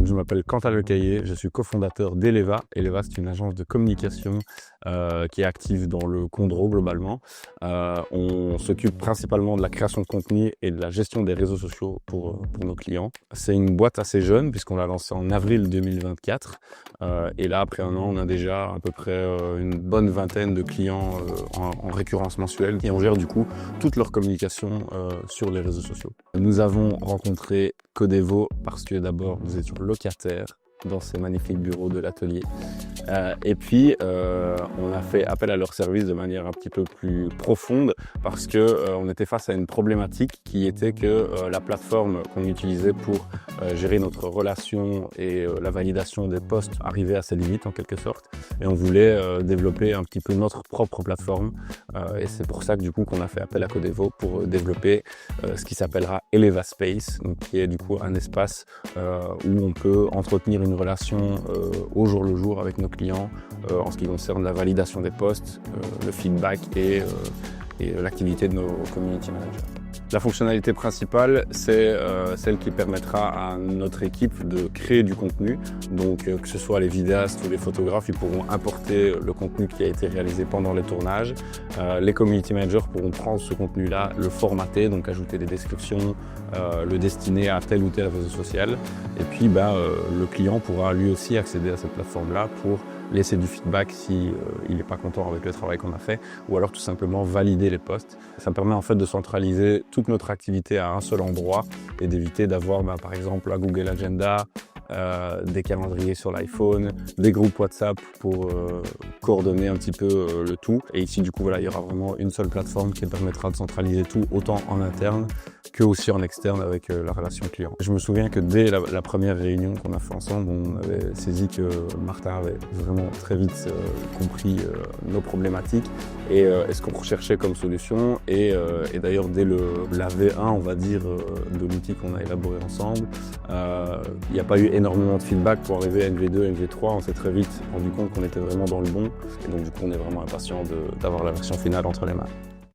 Je m'appelle Quentin Lecaillé, je suis cofondateur d'Eleva. Eleva, c'est une agence de communication qui est active dans le Condro globalement. On s'occupe principalement de la création de contenu et de la gestion des réseaux sociaux pour nos clients. C'est une boîte assez jeune puisqu'on l'a lancée en avril 2024. Et là, après un an, on a déjà à peu près une bonne vingtaine de clients en récurrence mensuelle et on gère du coup toute leur communication sur les réseaux sociaux. Nous avons rencontré Codevo parce que d'abord nous étions locataires dans ces magnifiques bureaux de l'atelier. Et puis, on a fait appel à leur service de manière un petit peu plus profonde parce que on était face à une problématique qui était que la plateforme qu'on utilisait pour gérer notre relation et la validation des posts arrivait à ses limites en quelque sorte. Et on voulait développer un petit peu notre propre plateforme. Et c'est pour ça que du coup qu'on a fait appel à Codevo pour développer ce qui s'appellera Eleva Space, donc qui est du coup un espace où on peut entretenir une relation au jour le jour avec nos clients en ce qui concerne la validation des posts, le feedback et l'activité de nos community managers. La fonctionnalité principale, c'est celle qui permettra à notre équipe de créer du contenu. Donc que ce soit les vidéastes ou les photographes, ils pourront importer le contenu qui a été réalisé pendant les tournages. Les community managers pourront prendre ce contenu-là, le formater, donc ajouter des descriptions, le destiner à tel ou tel réseau social. Et puis le client pourra lui aussi accéder à cette plateforme-là pour laisser du feedback si il n'est pas content avec le travail qu'on a fait, ou alors tout simplement valider les posts. Ça permet en fait de centraliser toute notre activité à un seul endroit et d'éviter d'avoir par exemple un Google Agenda, des calendriers sur l'iPhone, des groupes WhatsApp pour coordonner un petit peu le tout. Et ici du coup voilà, il y aura vraiment une seule plateforme qui permettra de centraliser tout autant en interne que aussi en externe avec la relation client. Je me souviens que dès la première réunion qu'on a fait ensemble, on avait saisi que Martin avait vraiment très vite compris nos problématiques et ce qu'on recherchait comme solution. Et d'ailleurs dès la V1 on va dire de l'outil qu'on a élaboré ensemble, il n'y a pas eu énormément de feedback pour arriver à une V2 et une V3. On s'est très vite rendu compte qu'on était vraiment dans le bon et donc du coup on est vraiment impatient d'avoir la version finale entre les mains.